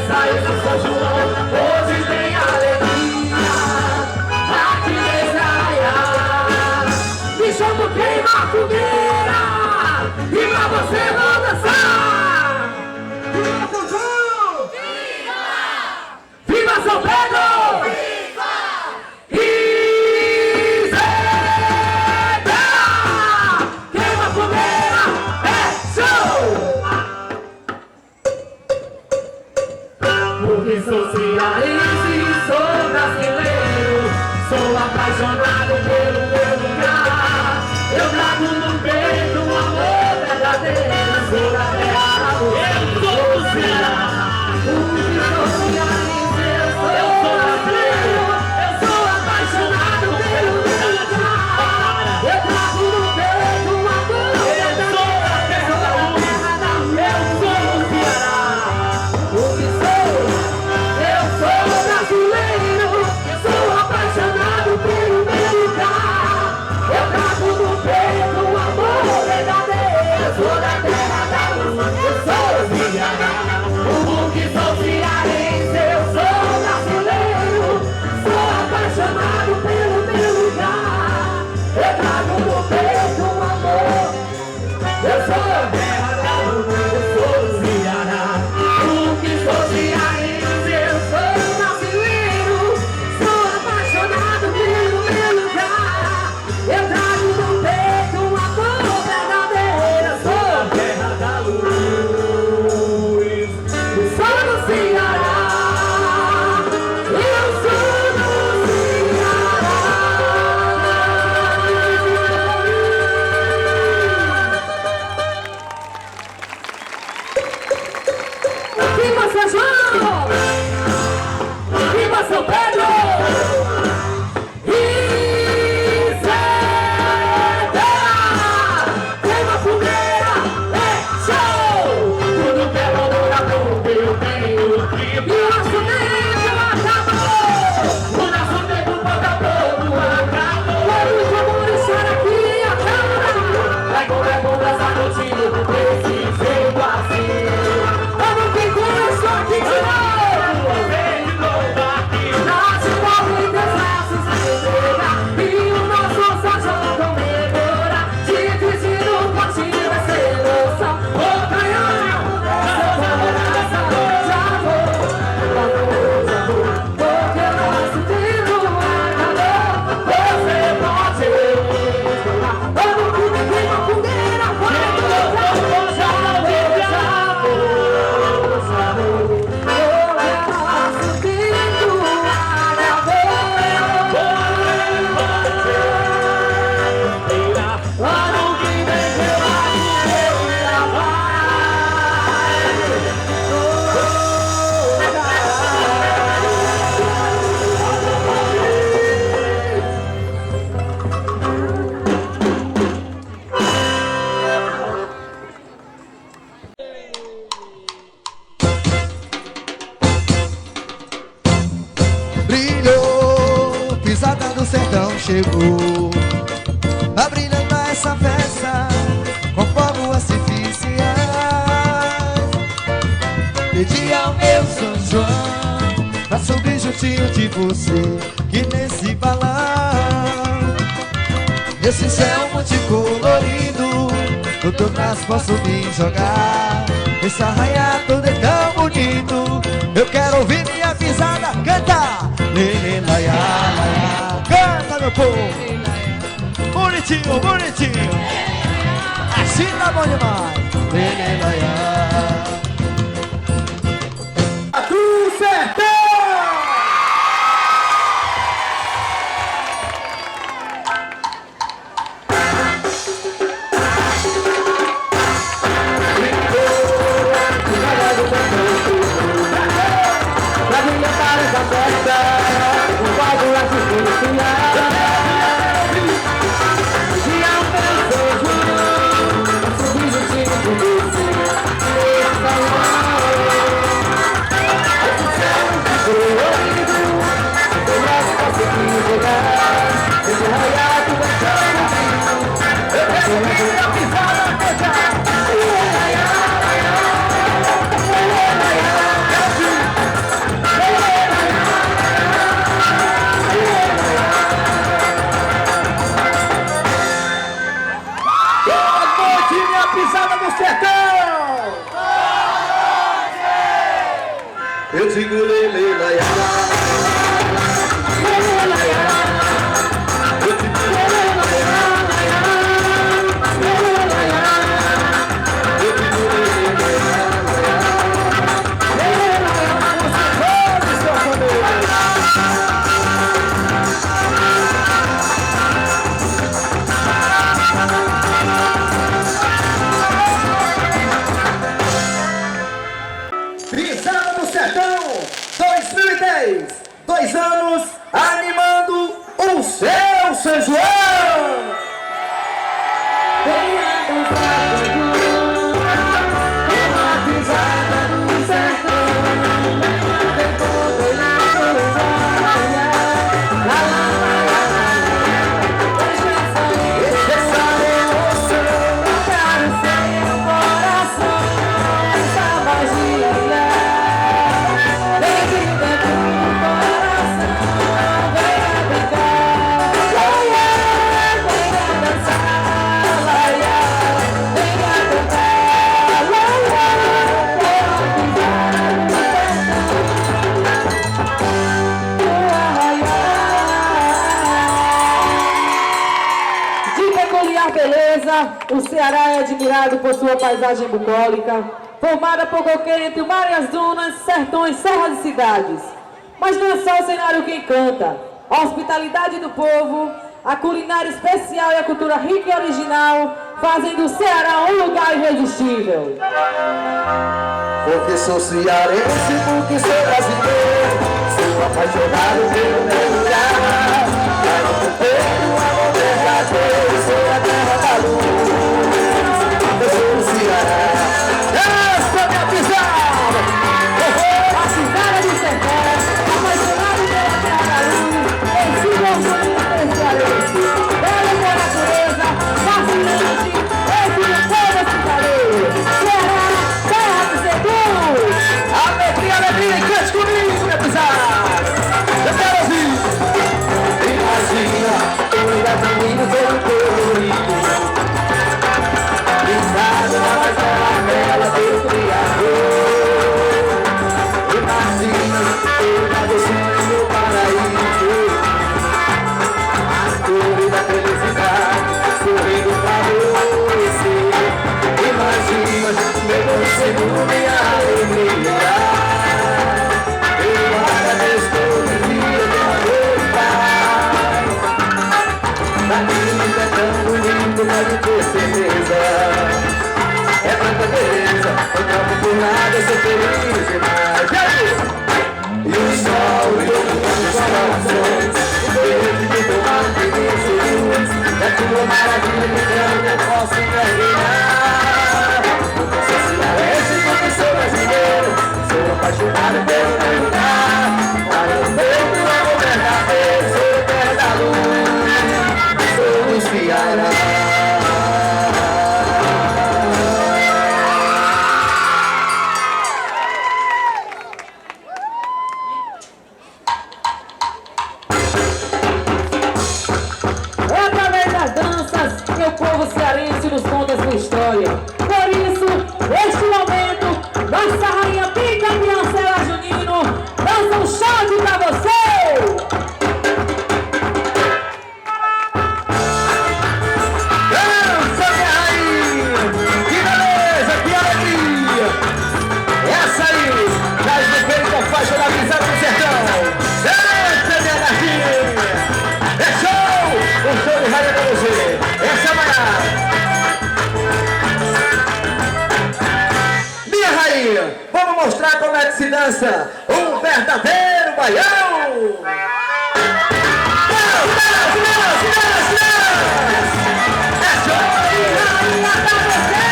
festa, eu sou São João. Hoje tem alegria aqui nesse arraial. Me chamo queima a fogueira e pra você vou dançar. Viva São João! Viva! Viva São Pedro! Viva! Queima a fogueira, é show! Porque sou cearense, sou brasileiro, sou apaixonado pelo meu lugar. Eu trago no peito um amor verdadeiro, sou da terra do Ceará. Porque sou cearense, eu sou brasileiro, eu sou apaixonado pelo meu lugar. Eu trago no peito um amor verdadeiro, sou da terra do Ceará. Porque eu sou brasileiro, sou apaixonado pelo meu lugar. Eu trago no peito um amor verdadeiro, eu sou da terra da luz, eu sou Ceará. Porque sou cearense, eu sou brasileiro, sou apaixonado pelo meu lugar. Eu trago no peito um amor, eu sou da terra da luz, eu sou Ceará. Porque sou cearense, eu sou brasileiro, sou apaixonado pelo meu lugar. Eu trago no peito um amor verdadeiro, eu sou da terra da luz, eu sou do Ceará, eu sou do Ceará. Viva São João! Viva São Pedro! Queima a fogueira, é show! Tudo que é bom dura pouco, eu tenho. E o nosso tempo acabou! O nosso tempo pouco a pouco acabou! O amor chora aqui agora! É bom dançar contigo, desse jeito assim. Vamos que começou aqui de novo! Vem de novo aqui! Nasce pobre em teus braços a entregar, e o nosso São João comemora. Difícil no potinho vai ser emoção. Vou ganhar essa coração. Já vou, porque o nosso tempo acabou. Você pode esperar. Vamos que me queima a fogueira, vai Brilhou, pisada do sertão chegou, abrilhando essa festa com fogo artificiais. Pedi ao meu São João pra subir juntinho de você, que nesse balão, nesse céu multicolorido, no teu braço posso me jogar. Esse arraial todo é tão bonito, eu quero ouvir minha pisada cantar. Lê, laia, laia. Canta, meu povo. Bonitinho, bonitinho. Assim tá bom demais. Lê, laia. Do sertão! Pra mim cantar essa festa, o fogo artificial. E ao meu São João, subir juntinho Pisada no Sertão 2010, 2 anos animando o seu São João. Beleza, o Ceará é admirado por sua paisagem bucólica, formada por coqueiro entre o mar e as dunas, sertões, serras e cidades. Mas não é só o cenário que encanta. A hospitalidade do povo, a culinária especial e a cultura rica e original fazem do Ceará um lugar irresistível. Porque sou cearense, porque sou brasileiro, sou apaixonado pelo meu lugar. Quero ter um amor verdadeiro, sou a terra da luz. Eu sou o Ceará. Essa é minha pisada! A pisada de sertão, apaixonado pela terra da luz, ensina o sonho cearense. Belo com a natureza, fascinante, esse é o povo hospitaleiro. Ceará, terra do seduz. Alegria, alegria, cante comigo, minha pisada! Eu quero ouvir! Imagina, toda a família pelo colorido, pisada na mais bela pelo Criador. Imagina, toda doçura no paraíso, as cores da felicidade sorrindo pra você. Imagina, meu conselho, minha alegria. Eu agradeço todo dia, meu amor e paz. Da vida é tão bonito, pode ter certeza. É tanta beleza, eu troco por nada, eu sou feliz demais. E o sol ilumina os corações, o verde do teu mar que me seduz. É tua maravilha que eu não posso terminar. Sou cearense porque sou brasileiro, sou apaixonado pelo meu lugar. Para o meu amor verdadeiro, sou a terra da luz, sou o Ceará. É através das danças que o povo cearense nos conta a sua história. Por isso, neste momento, nossa rainha bicampeã Cela Junino dança um shot pra você! Dança, minha rainha! Que beleza, que alegria! Essa aí, traz no peito a faixa da visão do sertão. Dança, minha gatinha! É show! O show de rainha pra você. Essa é a Maiara. Minha rainha, vamos mostrar como é que se dança um verdadeiro baião! Dança, dança, dança, dança! É show de rainha pra você!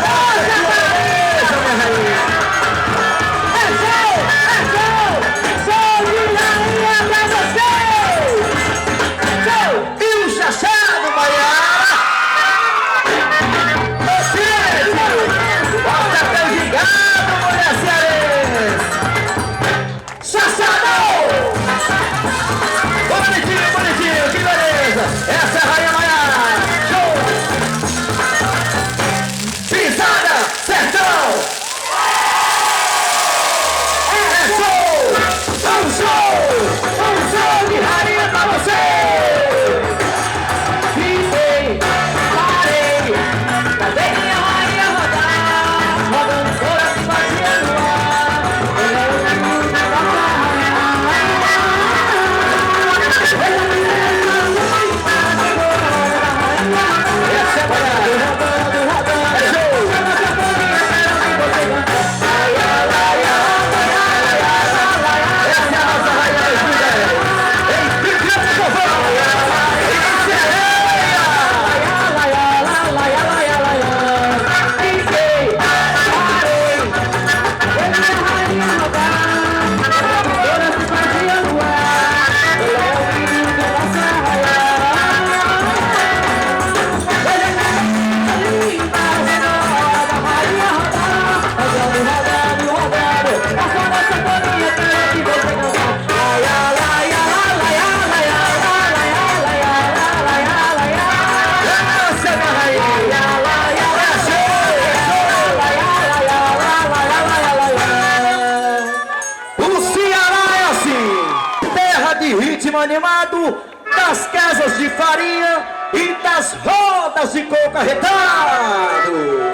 Bora, beleza, minha rainha! É show! Show de rainha pra você! Show! E o chachado, Maiara! Ô, gente! Bota teu gigado, mulher cearense! Chachado! ritmo animado das casas de farinha e das rodas de coco arretado.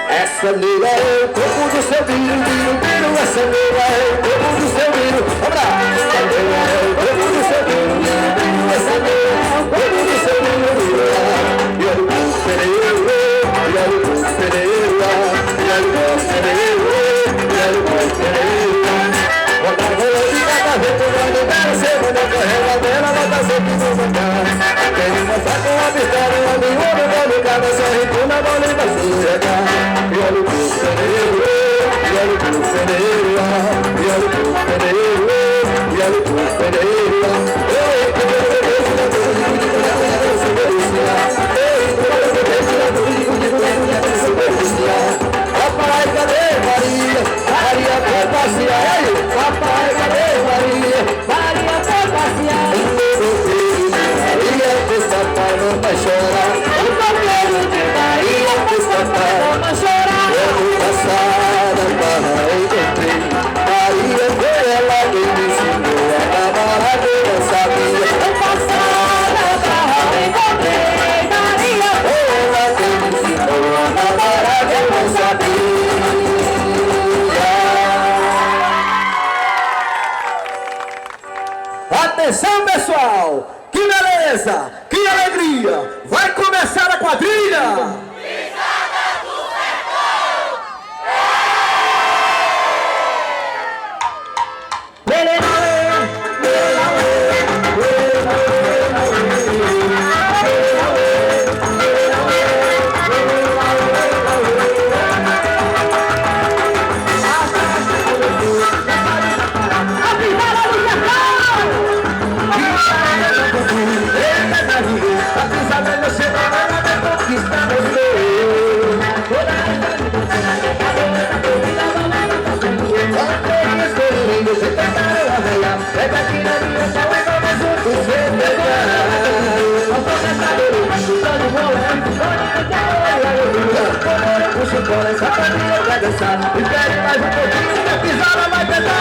Essa negra é o corpo do seu filho, filho, essa negra é o corpo do seu filho. Vamos lá! Essa negra é o corpo do seu filho, filho, essa negra é o corpo do seu filho. E olha o Pereira, e olha o Pereira, e olha o Pereira, e olha o Pereira. Bota a rola de cada vez que vai ligar a segunda carreira dela, bota sempre no lugar. Tem uma faca, uma pistola, uma miúda, uma ligada, só rituna, bola e vai se regar. E olha o Pereira, e olha o Pereira, e olha o Pereira, e olha o Pereira. Ei, que beleza, da cruz, de mulher, da sua delícia. Ei, que beleza, da cruz, de mulher, da sua delícia. Papai, cadê Maria? Maria foi passear. Papai, cadê Maria? Maria foi passear. Maria fez papai, não vai chorar. O cabelo de Maria fez papai, não vai chorar. Ano passado a barra encontrei. Maria foi ela quem me ensinou a namorar que eu não sabia. Ano passado a barra encontrei. Maria foi ela quem me ensinou a namorar que eu não sabia. Atenção, pessoal! Que beleza! Que alegria! Vai começar a quadrilha! Espere mais um pouquinho, que a pisada vai pesar.